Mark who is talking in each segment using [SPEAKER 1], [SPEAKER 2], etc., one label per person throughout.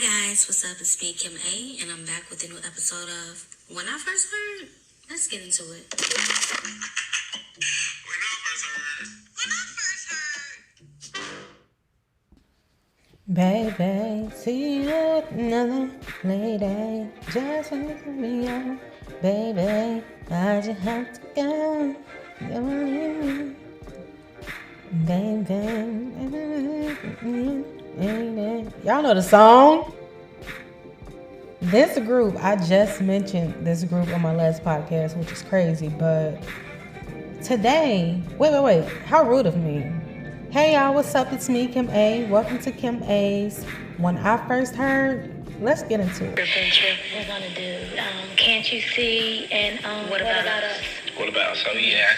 [SPEAKER 1] Hi guys, what's up? It's me, Kim A, and I'm back with a new episode of When I First Heard. Let's get into it.
[SPEAKER 2] Baby, see you with another lady. Just let me out. Baby, I just have to go. Baby, y'all know the song. This group, I just mentioned this group on my last podcast, which is crazy, but today, wait, how rude of me. Hey y'all, what's up? It's me, Kim A. Welcome to Kim A's When I First Heard. Let's get into it.
[SPEAKER 1] We're gonna do Can't You See and What About Us?
[SPEAKER 3] What about so yeah?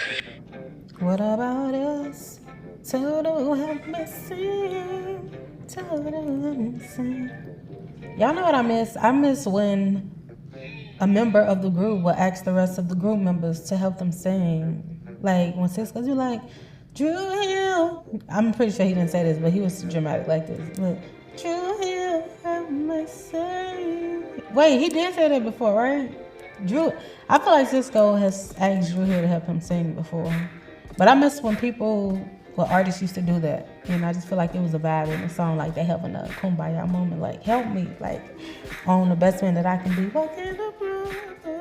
[SPEAKER 2] What about us? Total have me sing. Total have me sing. Y'all know what I miss? I miss when a member of the group would ask the rest of the group members to help them sing. Like when Cisco's be like, Drew Hill. I'm pretty sure he didn't say this, but he was dramatic like this. But, Drew Hill, have my say. Wait, he did say that before, right? Drew. I feel like Cisco has asked Drew Hill to help him sing before. But I miss when artists used to do that. And I just feel like it was a vibe in the song, like they having a kumbaya moment, like help me, like on the best man that I can be. What can I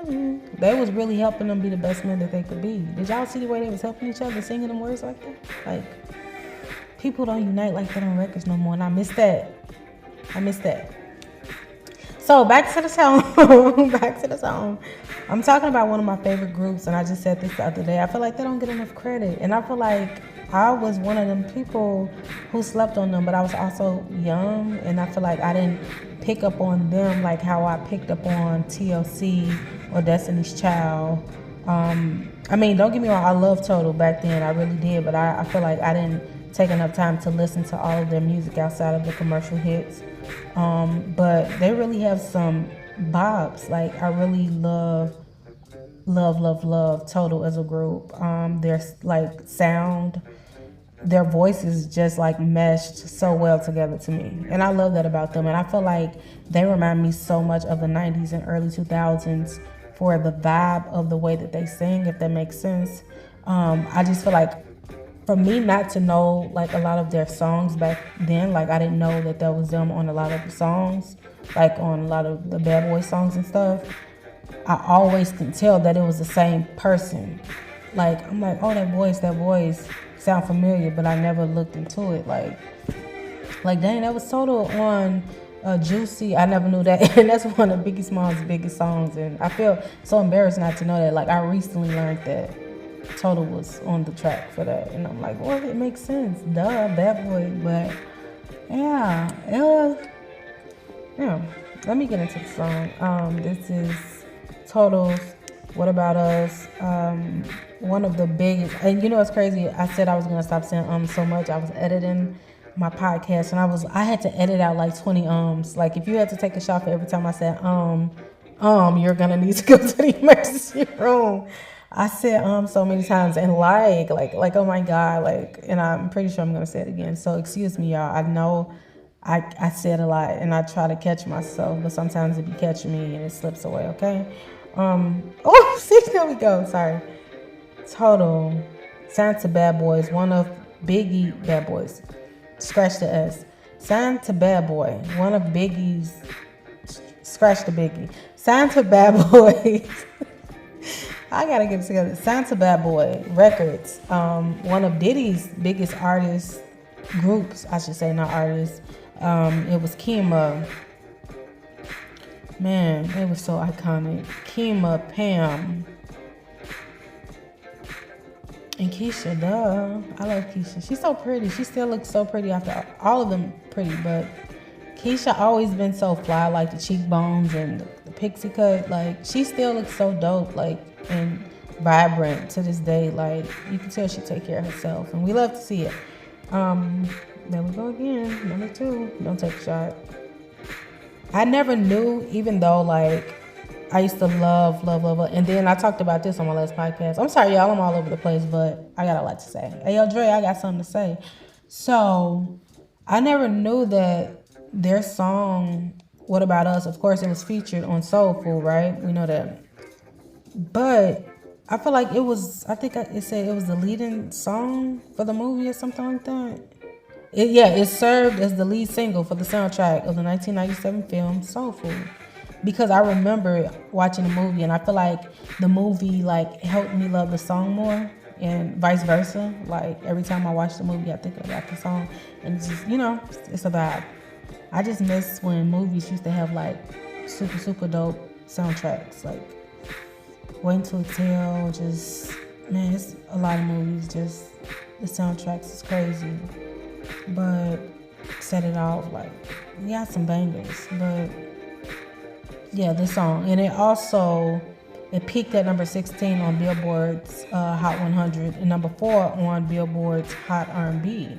[SPEAKER 2] do? They was really helping them be the best man that they could be. Did y'all see the way they was helping each other, singing them words like that? Like, people don't unite like that on records no more, and I miss that. So back to the song. I'm talking about one of my favorite groups, and I just said this the other day. I feel like they don't get enough credit, and I feel like I was one of them people who slept on them, but I was also young, and I feel like I didn't pick up on them like how I picked up on TLC or Destiny's Child. I mean, don't get me wrong, I loved Total back then, I really did, but I feel like I didn't take enough time to listen to all of their music outside of the commercial hits. But they really have some bops. Like, I really love Total as a group. Their like sound, their voices just like meshed so well together to me, and I love that about them. And I feel like they remind me so much of the 90s and early 2000s for the vibe of the way that they sing, if that makes sense. I just feel like for me not to know like a lot of their songs back then, like I didn't know that was them on a lot of the songs, like on a lot of the Bad Boy songs and stuff. I always can tell that it was the same person. Like, I'm like, oh, that voice sound familiar, but I never looked into it. Like dang, that was Total on Juicy. I never knew that. And that's one of Biggie Small's biggest songs. And I feel so embarrassed not to know that. Like, I recently learned that Total was on the track for that. And I'm like, well, it makes sense. Duh, Bad Boy. But, yeah. Let me get into the song. This is Total's What About Us? One of the biggest, and you know what's crazy? I said I was gonna stop saying so much. I was editing my podcast, and I had to edit out like 20 ums. Like, if you had to take a shot for every time I said you're gonna need to go to the emergency room. I said so many times, and like oh my god, like, and I'm pretty sure I'm gonna say it again. So excuse me, y'all. I know I said a lot, and I try to catch myself, but sometimes it be catching me and it slips away. Okay. See, there we go. Sorry. Total. Signed to Bad Boys. One of Biggie Bad Boys. Scratch the S. Signed to Bad Boy. One of Biggie's. Scratch the Biggie. Signed to Bad Boys. I gotta get it together. Signed to Bad Boy Records. One of Diddy's biggest artists, groups, I should say, not artists. It was Kima. Man, they were so iconic. Kima, Pam, and Keisha. Duh, I love Keisha. She's so pretty. She still looks so pretty after all of them pretty, but Keisha always been so fly, like the cheekbones and the pixie cut. Like, she still looks so dope, like, and vibrant to this day. Like, you can tell she take care of herself, and we love to see it. There we go again. Number 2. Don't take a shot. I never knew, even though, like, I used to love, and then I talked about this on my last podcast. I'm sorry, y'all, I'm all over the place, but I got a lot to say. Hey, yo, Dre, I got something to say. So, I never knew that their song What About Us, of course, it was featured on Soul Food, right? We know that. But I feel like it said it was the leading song for the movie or something like that. It served as the lead single for the soundtrack of the 1997 film Soul Food. Because I remember watching the movie, and I feel like the movie like helped me love the song more, and vice versa. Like every time I watch the movie, I think about the song, and it's just it's a vibe. I just miss when movies used to have like super dope soundtracks, like Waiting to Exhale. Just man, it's a lot of movies. Just the soundtracks is crazy, but Set It Off, like we got some bangers, but. Yeah, this song. And it peaked at number 16 on Billboard's Hot 100 and number 4 on Billboard's Hot R&B.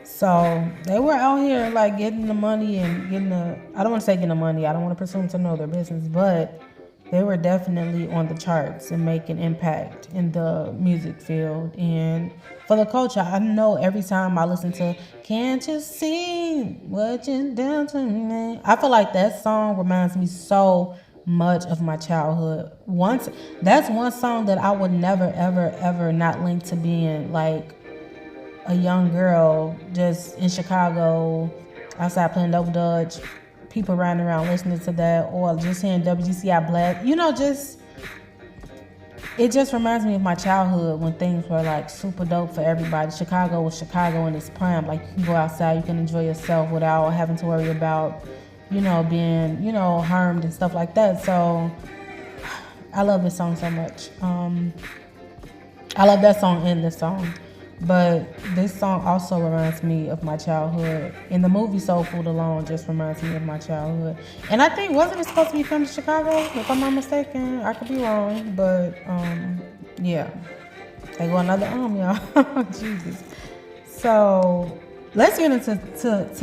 [SPEAKER 2] So they were out here like getting the money and I don't want to say getting the money. I don't want to presume to know their business, but they were definitely on the charts and making impact in the music field and for the culture. I know every time I listen to Can't You See What You Done to Me, I feel like that song reminds me so much of my childhood. That's one song that I would never ever not link to being like a young girl just in Chicago outside playing double dutch, people riding around listening to that, or just hearing WGCI Black. It just reminds me of my childhood when things were like super dope for everybody. Chicago was Chicago in its prime. Like you can go outside, you can enjoy yourself without having to worry about, being, harmed and stuff like that. So I love this song so much. I love that song and this song. But this song also reminds me of my childhood. And the movie Soul Food alone just reminds me of my childhood. And I think, wasn't it supposed to be filmed in Chicago? If I'm not mistaken. I could be wrong. But, yeah. There go another y'all. Jesus. So, let's get into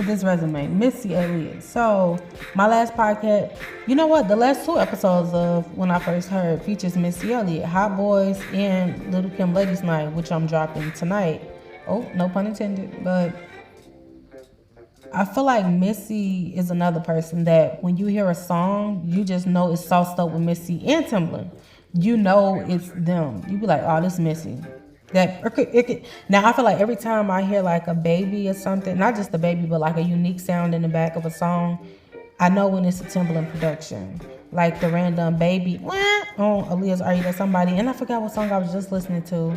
[SPEAKER 2] this resume. Missy Elliott. So, my last podcast, you know what? The last 2 episodes of When I First Heard features Missy Elliott, Hot Boys, and Little Kim Ladies Night, which I'm dropping tonight. Oh, no pun intended. But I feel like Missy is another person that when you hear a song, you just know it's sauced up with Missy and Timbaland. You know it's them. You be like, oh, this is Missy. Now I feel like every time I hear like a baby or something, not just a baby, but like a unique sound in the back of a song, I know when it's a Timbaland production. Like the random baby on Aaliyah's Are You That Somebody, and I forgot what song I was just listening to,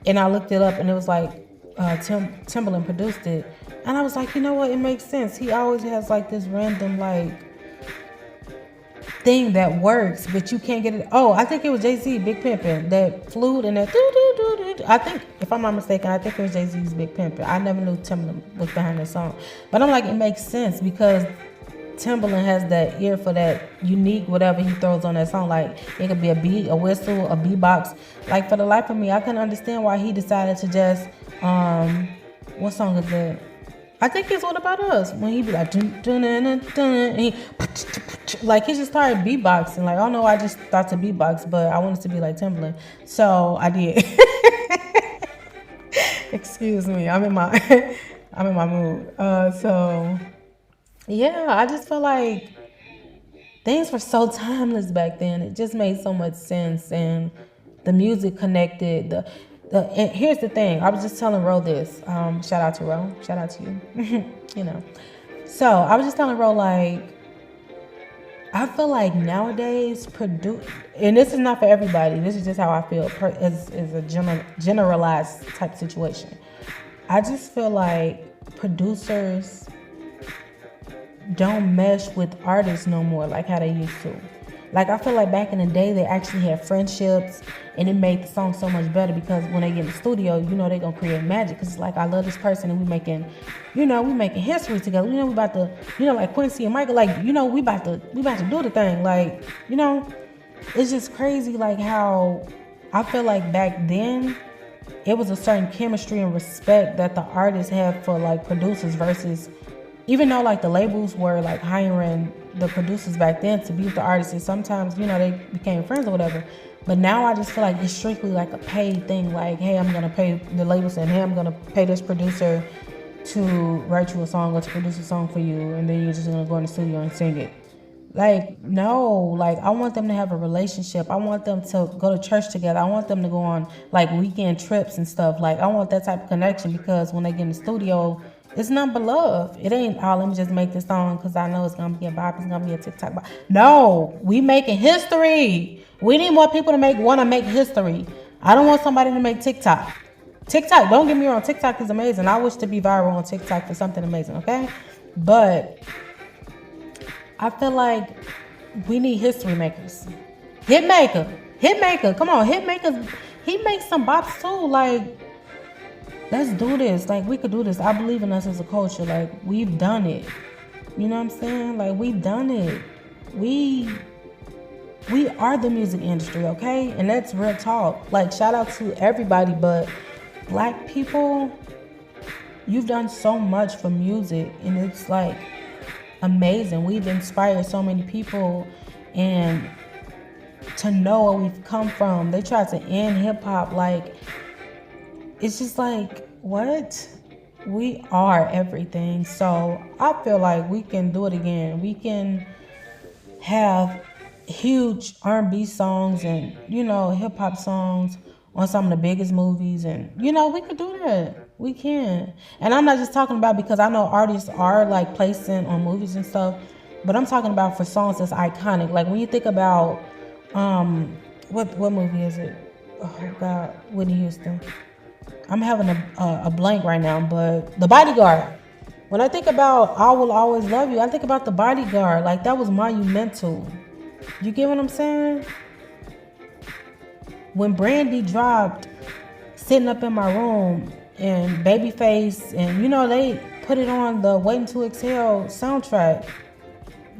[SPEAKER 2] and I looked it up and it was like Timbaland produced it, and I was like, you know what, it makes sense. He always has like this random like thing that works, but you can't get it. Oh, I think it was Jay-Z, Big Pimpin', that flute and that doo-doo-doo-doo. I think, if I'm not mistaken, I think it was Jay-Z's Big Pimpin'. I never knew Timbaland was behind that song. But I'm like, it makes sense because Timbaland has that ear for that unique whatever he throws on that song. Like, it could be a beat, a whistle, a beatbox. Like, for the life of me, I couldn't understand why he decided to just, what song is that? I think it's What About Us, when he be like, dun, dun, dun, dun, dun, and he, like, he just started beatboxing. Like, I don't know, I just thought to beatbox, but I wanted to be like Timbaland, so I did. Excuse me, I'm in my mood. So yeah, I just feel like things were so timeless back then. It just made so much sense, and the music connected. And here's the thing. I was just telling Ro this. Shout out to Ro. Shout out to you. So I was just telling Ro, like, I feel like nowadays and this is not for everybody. This is just how I feel as a generalized type situation. I just feel like producers don't mesh with artists no more like how they used to. Like, I feel like back in the day, they actually had friendships, and it made the song so much better because when they get in the studio, they're going to create magic. Because it's like, I love this person, and we making history together. We about to, like Quincy and Michael, like, we about to do the thing. Like, it's just crazy, like, how I feel like back then, it was a certain chemistry and respect that the artists had for, like, producers versus, even though, like, the labels were, like, hiring the producers back then to be with the artists, and sometimes, they became friends or whatever. But now I just feel like it's strictly like a paid thing. Like, hey, I'm going to pay the labels, and hey, I'm going to pay this producer to write you a song or to produce a song for you, and then you're just gonna go in the studio and sing it. Like, no, like, I want them to have a relationship. I want them to go to church together. I want them to go on, like, weekend trips and stuff. Like, I want that type of connection, because when they get in the studio, it's nothing but love. It ain't, oh, let me just make this song because I know it's going to be a bop. It's going to be a TikTok bop. No, we making history. We need more people to want to make history. I don't want somebody to make TikTok. TikTok, don't get me wrong, TikTok is amazing. I wish to be viral on TikTok for something amazing, okay? But I feel like we need history makers. Hitmaker, come on, Hitmakers. He makes some bops too. Like, let's do this. Like, we could do this. I believe in us as a culture. Like, we've done it. You know what I'm saying? Like, we've done it. We are the music industry, okay? And that's real talk. Like, shout out to everybody, but Black people, you've done so much for music, and it's like amazing. We've inspired so many people, and to know where we've come from. They tried to end hip hop. Like, it's just like, what? We are everything. So I feel like we can do it again. We can have huge R&B songs and, you know, hip hop songs on some of the biggest movies, and, you know, we could do that. We can. And I'm not just talking about, because I know artists are like placing on movies and stuff, but I'm talking about for songs that's iconic. Like, when you think about what movie is it? Oh God, Whitney Houston. I'm having a blank right now, but The Bodyguard. When I think about I Will Always Love You, I think about The Bodyguard. Like, that was monumental. You get what I'm saying? When Brandy dropped Sitting Up in My Room and Babyface, and, you know, they put it on the Waiting to Exhale soundtrack.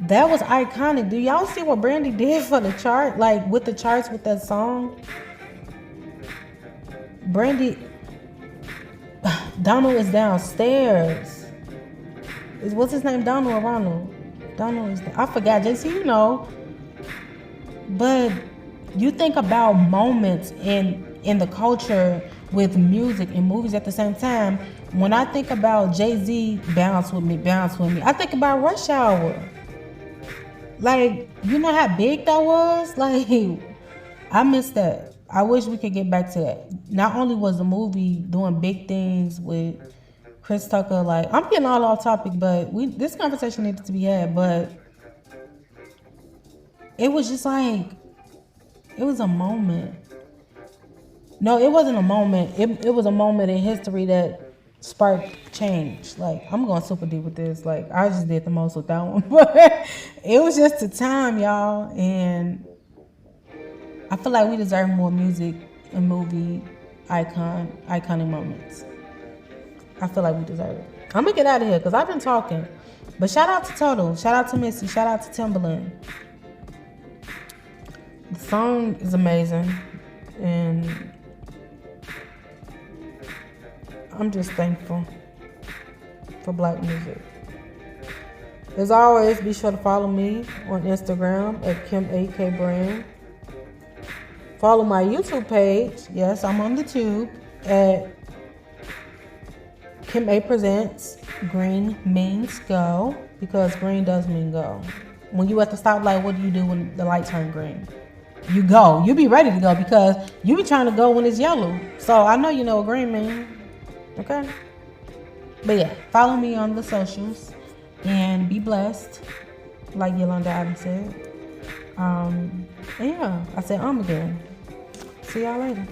[SPEAKER 2] That was iconic. Do y'all see what Brandy did for the chart? Like, with the charts with that song? Brandy, Donald is downstairs. What's his name? Donald or Ronald? Donald is, I forgot. JC, you know. But you think about moments in the culture with music and movies at the same time. When I think about Jay-Z, Bounce With Me, I think about Rush Hour. Like, you know how big that was? Like, I miss that. I wish we could get back to that. Not only was the movie doing big things with Chris Tucker, like, I'm getting all off topic, but this conversation needed to be had, but it was just like, it was a moment. No, it wasn't a moment. It was a moment in history that sparked change. Like, I'm going super deep with this. Like, I just did the most with that one. But it was just a time, y'all. And I feel like we deserve more music and movie iconic moments. I feel like we deserve it. I'm going to get out of here because I've been talking. But shout out to Total. Shout out to Missy. Shout out to Timbaland. The song is amazing. And I'm just thankful for Black music. As always, be sure to follow me on Instagram at Kim8KBrand. Follow my YouTube page. Yes, I'm on the tube at Kim8 Presents. Green means go, because green does mean go. When you at the stoplight, what do you do when the light turn green? You go. You be ready to go, because you be trying to go when it's yellow. So I know you know what green means. Okay? But yeah, follow me on the socials and be blessed, like Yolanda Adams said. And yeah, I said again. See y'all later.